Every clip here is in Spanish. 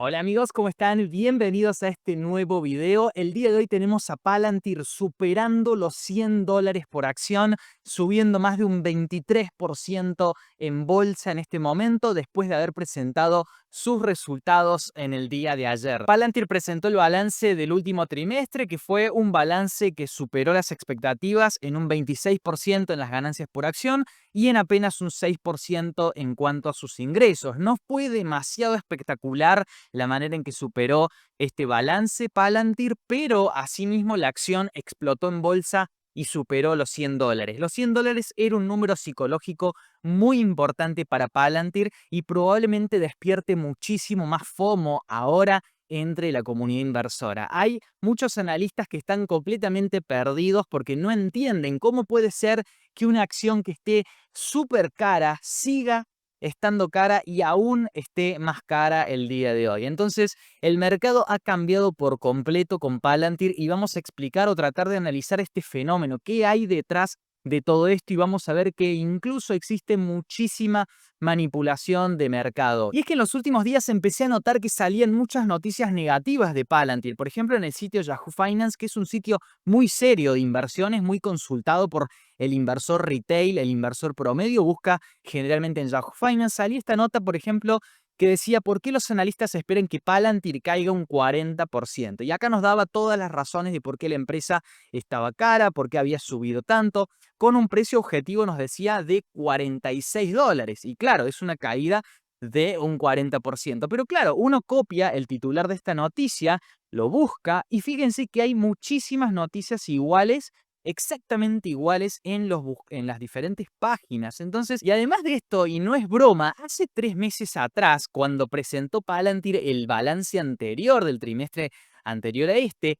Hola amigos, ¿cómo están? Bienvenidos a este nuevo video. El día de hoy tenemos a Palantir superando los $100 por acción, subiendo más de un 23% en bolsa en este momento, después de haber presentado sus resultados en el día de ayer. Palantir presentó el balance del último trimestre, que fue un balance que superó las expectativas en un 26% en las ganancias por acción y en apenas un 6% en cuanto a sus ingresos. No fue demasiado espectacular la manera en que superó este balance Palantir, pero asimismo la acción explotó en bolsa y superó los $100. Los $100 era un número psicológico muy importante para Palantir y probablemente despierte muchísimo más FOMO ahora entre la comunidad inversora. Hay muchos analistas que están completamente perdidos porque no entienden cómo puede ser que una acción que esté súper cara siga estando cara y aún esté más cara el día de hoy. Entonces, el mercado ha cambiado por completo con Palantir y vamos a explicar o tratar de analizar este fenómeno, qué hay detrás de todo esto y vamos a ver que incluso existe muchísima manipulación de mercado. Y es que en los últimos días empecé a notar que salían muchas noticias negativas de Palantir. Por ejemplo, en el sitio Yahoo Finance, que es un sitio muy serio de inversiones, muy consultado por el inversor retail, el inversor promedio, busca generalmente en Yahoo Finance. Salía esta nota, por ejemplo, que decía por qué los analistas esperan que Palantir caiga un 40%. Y acá nos daba todas las razones de por qué la empresa estaba cara, por qué había subido tanto, con un precio objetivo, nos decía, de $46. Y claro, es una caída de un 40%. Pero claro, uno copia el titular de esta noticia, lo busca y fíjense que hay muchísimas noticias iguales, exactamente iguales en las diferentes páginas. Entonces, y además de esto, y no es broma, hace 3 meses atrás, cuando presentó Palantir el balance anterior del trimestre anterior a este,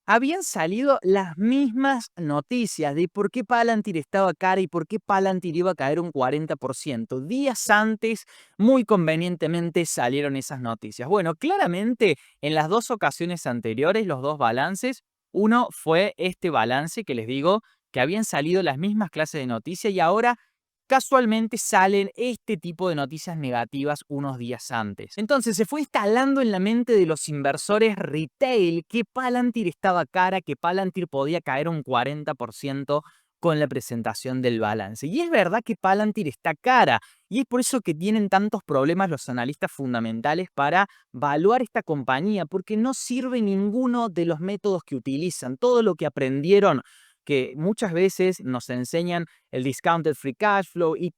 habían salido las mismas noticias de por qué Palantir estaba cara y por qué Palantir iba a caer un 40%. Días antes, muy convenientemente, salieron esas noticias. Bueno, claramente, en las dos ocasiones anteriores, los dos balances, uno fue este balance que les digo, que habían salido las mismas clases de noticias y ahora casualmente salen este tipo de noticias negativas unos días antes. Entonces se fue instalando en la mente de los inversores retail que Palantir estaba cara, que Palantir podía caer un 40% con la presentación del balance. Y es verdad que Palantir está cara, y es por eso que tienen tantos problemas los analistas fundamentales para valuar esta compañía, porque no sirve ninguno de los métodos que utilizan. Todo lo que aprendieron, que muchas veces nos enseñan el discounted free cash flow y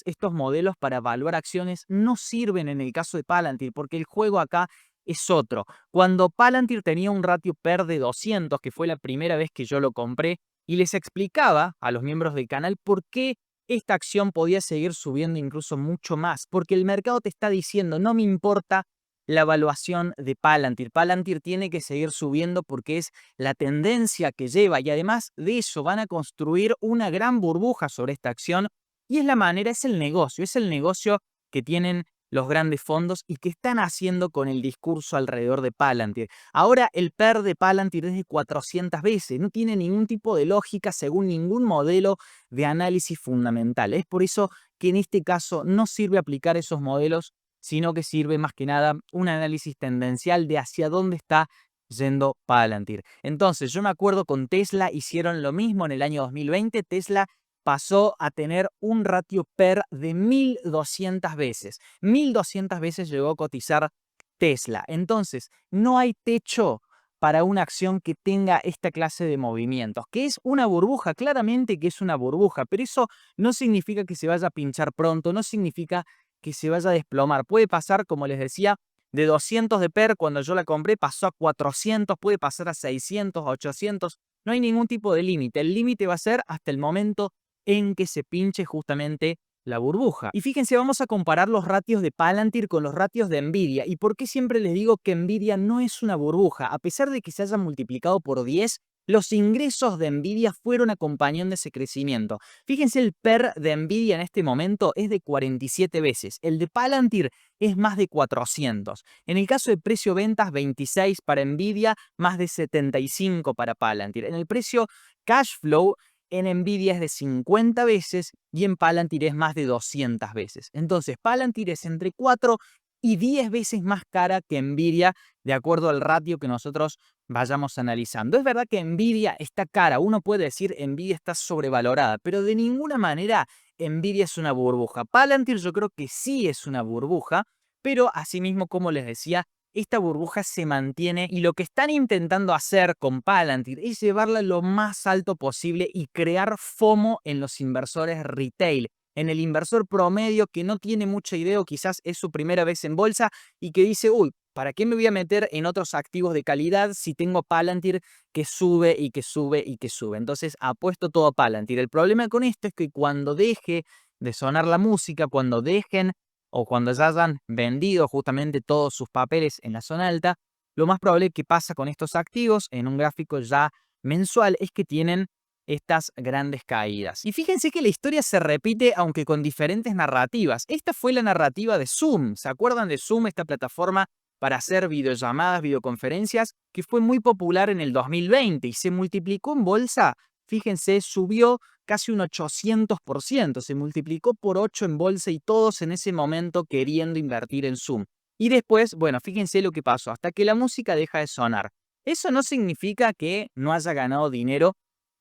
estos modelos para evaluar acciones no sirven en el caso de Palantir porque el juego acá es otro. Cuando Palantir tenía un ratio PER de 200, que fue la primera vez que yo lo compré, y les explicaba a los miembros del canal por qué esta acción podía seguir subiendo incluso mucho más, porque el mercado te está diciendo, no me importa la evaluación de Palantir. Palantir tiene que seguir subiendo porque es la tendencia que lleva y además de eso van a construir una gran burbuja sobre esta acción y es la manera, es el negocio que tienen los grandes fondos y que están haciendo con el discurso alrededor de Palantir. Ahora el PER de Palantir es de 400 veces, no tiene ningún tipo de lógica según ningún modelo de análisis fundamental. Es por eso que en este caso no sirve aplicar esos modelos, sino que sirve más que nada un análisis tendencial de hacia dónde está yendo Palantir. Entonces, yo me acuerdo con Tesla hicieron lo mismo en el año 2020. Tesla pasó a tener un ratio PER de 1200 veces. 1200 veces llegó a cotizar Tesla. Entonces, no hay techo para una acción que tenga esta clase de movimientos, que es una burbuja, claramente que es una burbuja, pero eso no significa que se vaya a pinchar pronto, no significa que se vaya a desplomar. Puede pasar, como les decía, de 200 de PER cuando yo la compré, pasó a 400, puede pasar a 600, 800. No hay ningún tipo de límite. El límite va a ser hasta el momento en que se pinche justamente la burbuja. Y fíjense, vamos a comparar los ratios de Palantir con los ratios de Nvidia. ¿Y por qué siempre les digo que Nvidia no es una burbuja? A pesar de que se haya multiplicado por 10, los ingresos de Nvidia fueron acompañando ese crecimiento. Fíjense, el PER de Nvidia en este momento es de 47 veces. El de Palantir es más de 400. En el caso de precio-ventas, 26 para Nvidia, más de 75 para Palantir. En el precio cash flow, en Nvidia es de 50 veces y en Palantir es más de 200 veces. Entonces, Palantir es entre 4 y 10 veces más cara que Nvidia, de acuerdo al ratio que nosotros vayamos analizando. Es verdad que Nvidia está cara, uno puede decir Nvidia está sobrevalorada, pero de ninguna manera Nvidia es una burbuja. Palantir yo creo que sí es una burbuja, pero asimismo, como les decía, esta burbuja se mantiene y lo que están intentando hacer con Palantir es llevarla lo más alto posible y crear FOMO en los inversores retail, en el inversor promedio que no tiene mucha idea o quizás es su primera vez en bolsa y que dice, uy, ¿para qué me voy a meter en otros activos de calidad si tengo Palantir que sube y que sube y que sube? Entonces apuesto todo a Palantir. El problema con esto es que cuando deje de sonar la música, cuando dejen o cuando ya hayan vendido justamente todos sus papeles en la zona alta, lo más probable que pasa con estos activos en un gráfico ya mensual es que tienen estas grandes caídas. Y fíjense que la historia se repite aunque con diferentes narrativas. Esta fue la narrativa de Zoom. ¿Se acuerdan de Zoom, esta plataforma para hacer videollamadas, videoconferencias, que fue muy popular en el 2020 y se multiplicó en bolsa? Fíjense, subió casi un 800%, se multiplicó por 8 en bolsa y todos en ese momento queriendo invertir en Zoom. Y después, bueno, fíjense lo que pasó, hasta que la música deja de sonar. Eso no significa que no haya ganado dinero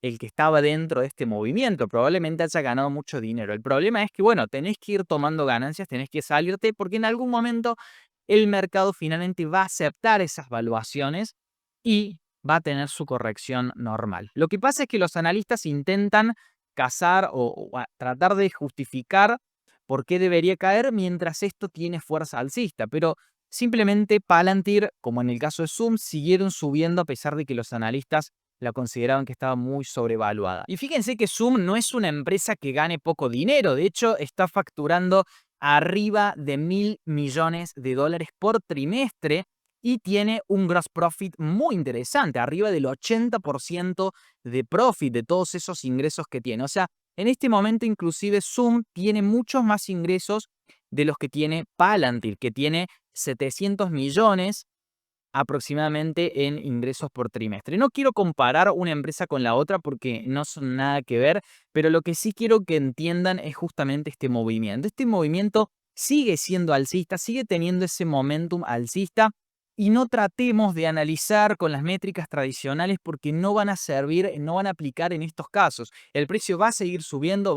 el que estaba dentro de este movimiento, probablemente haya ganado mucho dinero. El problema es que, bueno, tenés que ir tomando ganancias, tenés que salirte, porque en algún momento el mercado finalmente va a aceptar esas valuaciones y va a tener su corrección normal. Lo que pasa es que los analistas intentan cazar o tratar de justificar por qué debería caer mientras esto tiene fuerza alcista, pero simplemente Palantir, como en el caso de Zoom, siguieron subiendo a pesar de que los analistas la consideraban que estaba muy sobrevaluada. Y fíjense que Zoom no es una empresa que gane poco dinero, de hecho está facturando arriba de $1.000 millones por trimestre y tiene un gross profit muy interesante, arriba del 80% de profit de todos esos ingresos que tiene. O sea, en este momento inclusive Zoom tiene muchos más ingresos de los que tiene Palantir, que tiene 700 millones aproximadamente en ingresos por trimestre. No quiero comparar una empresa con la otra porque no son nada que ver, pero lo que sí quiero que entiendan es justamente este movimiento. Este movimiento sigue siendo alcista, sigue teniendo ese momentum alcista y no tratemos de analizar con las métricas tradicionales porque no van a servir, no van a aplicar en estos casos. El precio va a seguir subiendo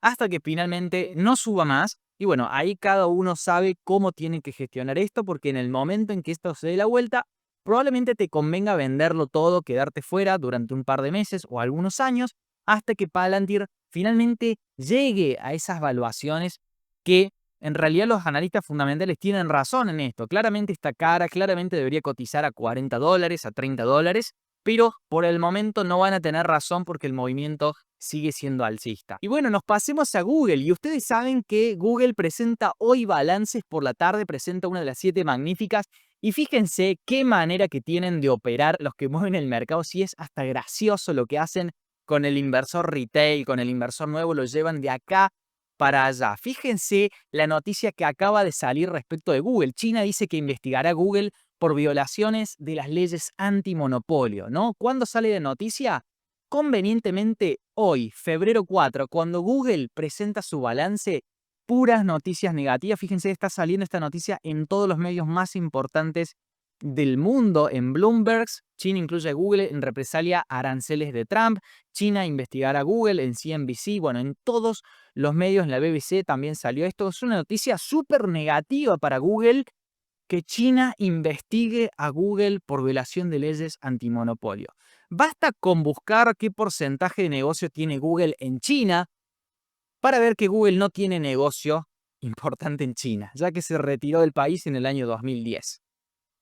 hasta que finalmente no suba más. Y bueno, ahí cada uno sabe cómo tiene que gestionar esto, porque en el momento en que esto se dé la vuelta, probablemente te convenga venderlo todo, quedarte fuera durante un par de meses o algunos años, hasta que Palantir finalmente llegue a esas valuaciones que en realidad los analistas fundamentales tienen razón en esto. Claramente está cara, claramente debería cotizar a $40, a $30, pero por el momento no van a tener razón porque el movimiento sigue siendo alcista. Y bueno, nos pasemos a Google. Y ustedes saben que Google presenta hoy balances por la tarde, presenta una de las 7 magníficas. Y fíjense qué manera que tienen de operar los que mueven el mercado. Si es hasta gracioso lo que hacen con el inversor retail, con el inversor nuevo, lo llevan de acá para allá. Fíjense la noticia que acaba de salir respecto de Google. China dice que investigará a Google por violaciones de las leyes antimonopolio, ¿no? ¿Cuándo sale la noticia? Convenientemente hoy, febrero 4, cuando Google presenta su balance, puras noticias negativas. Fíjense, está saliendo esta noticia en todos los medios más importantes del mundo, en Bloomberg. China incluye a Google en represalia a aranceles de Trump. China investigará a Google en CNBC. Bueno, en todos los medios, en la BBC también salió esto. Es una noticia súper negativa para Google que China investigue a Google por violación de leyes antimonopolio. Basta con buscar qué porcentaje de negocio tiene Google en China para ver que Google no tiene negocio importante en China, ya que se retiró del país en el año 2010.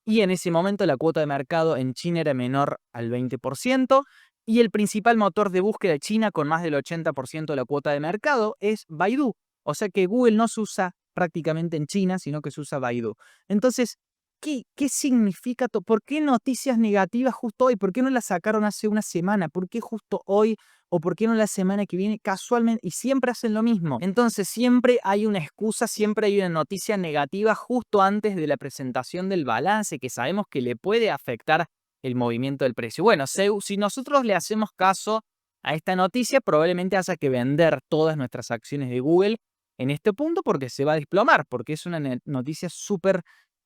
Y en ese momento la cuota de mercado en China era menor al 20%, y el principal motor de búsqueda de China con más del 80% de la cuota de mercado es Baidu. O sea que Google no se usa prácticamente en China, sino que se usa Baidu. Entonces, ¿qué significa? ¿Por qué noticias negativas justo hoy? ¿Por qué no las sacaron hace una semana? ¿Por qué justo hoy? ¿O por qué no la semana que viene? Casualmente, y siempre hacen lo mismo. Entonces, siempre hay una excusa, siempre hay una noticia negativa justo antes de la presentación del balance, que sabemos que le puede afectar el movimiento del precio. Bueno, si nosotros le hacemos caso a esta noticia, probablemente haya que vender todas nuestras acciones de Google en este punto porque se va a desplomar, porque es una noticia súper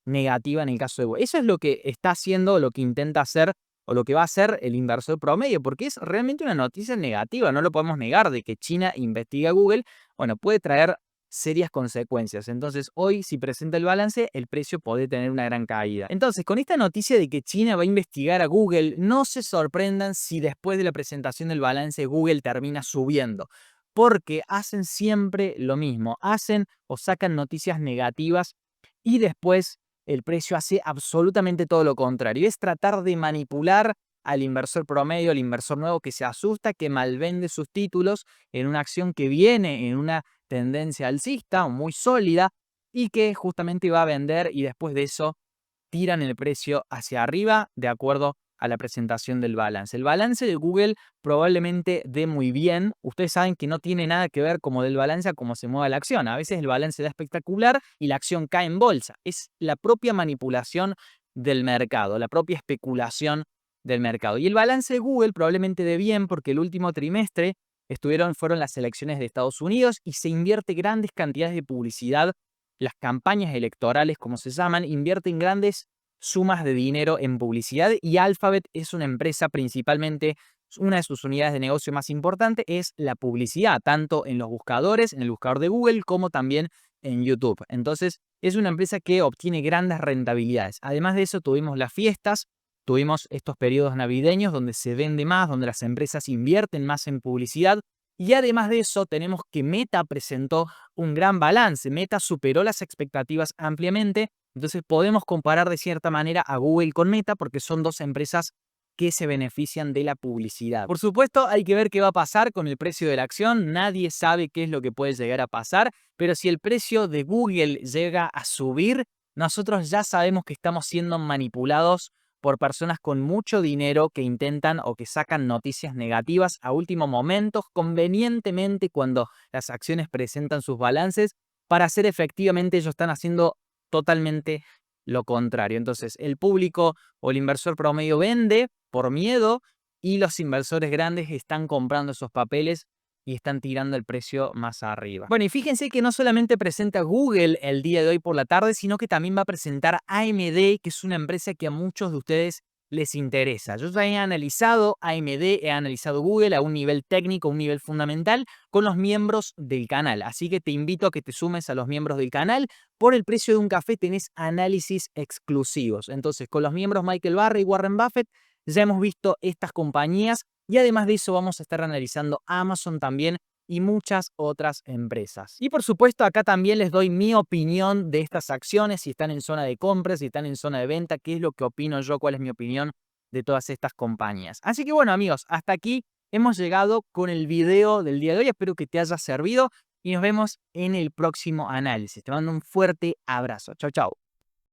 negativa en el caso de Google. Eso es lo que está haciendo, lo que intenta hacer o lo que va a hacer el inversor promedio, porque es realmente una noticia negativa, no lo podemos negar, de que China investiga a Google, bueno, puede traer serias consecuencias. Entonces, hoy, si presenta el balance, el precio puede tener una gran caída. Entonces, con esta noticia de que China va a investigar a Google, no se sorprendan si después de la presentación del balance Google termina subiendo, porque hacen siempre lo mismo, hacen o sacan noticias negativas y después el precio hace absolutamente todo lo contrario. Es tratar de manipular al inversor promedio, al inversor nuevo que se asusta, que malvende sus títulos en una acción que viene en una tendencia alcista o muy sólida y que justamente va a vender y después de eso tiran el precio hacia arriba de acuerdo a la presentación del balance. El balance de Google probablemente dé muy bien. Ustedes saben que no tiene nada que ver como del balance a cómo se mueve la acción. A veces el balance da espectacular y la acción cae en bolsa. Es la propia manipulación del mercado, la propia especulación del mercado. Y el balance de Google probablemente dé bien porque el último trimestre fueron las elecciones de Estados Unidos y se invierte grandes cantidades de publicidad. Las campañas electorales, como se llaman, invierten grandes sumas de dinero en publicidad y Alphabet es una empresa principalmente, una de sus unidades de negocio más importante es la publicidad, tanto en los buscadores, en el buscador de Google, como también en YouTube. Entonces, es una empresa que obtiene grandes rentabilidades. Además de eso, tuvimos las fiestas, tuvimos estos periodos navideños donde se vende más, donde las empresas invierten más en publicidad. Y además de eso, tenemos que Meta presentó un gran balance. Meta superó las expectativas ampliamente. Entonces podemos comparar de cierta manera a Google con Meta porque son dos empresas que se benefician de la publicidad. Por supuesto, hay que ver qué va a pasar con el precio de la acción. Nadie sabe qué es lo que puede llegar a pasar, pero si el precio de Google llega a subir, nosotros ya sabemos que estamos siendo manipulados por personas con mucho dinero que intentan o que sacan noticias negativas a último momento, convenientemente cuando las acciones presentan sus balances, para hacer efectivamente ellos están haciendo totalmente lo contrario. Entonces, el público o el inversor promedio vende por miedo y los inversores grandes están comprando esos papeles y están tirando el precio más arriba. Bueno, y fíjense que no solamente presenta Google el día de hoy por la tarde, sino que también va a presentar AMD, que es una empresa que a muchos de ustedes les interesa. Yo ya he analizado AMD, he analizado Google a un nivel técnico, un nivel fundamental, con los miembros del canal. Así que te invito a que te sumes a los miembros del canal. Por el precio de un café tenés análisis exclusivos. Entonces, con los miembros Michael Barry y Warren Buffett, ya hemos visto estas compañías y además de eso vamos a estar analizando Amazon también y muchas otras empresas. Y por supuesto acá también les doy mi opinión de estas acciones, si están en zona de compra, si están en zona de venta, qué es lo que opino yo, cuál es mi opinión de todas estas compañías. Así que bueno amigos, hasta aquí hemos llegado con el video del día de hoy. Espero que te haya servido y nos vemos en el próximo análisis. Te mando un fuerte abrazo. Chau, chau.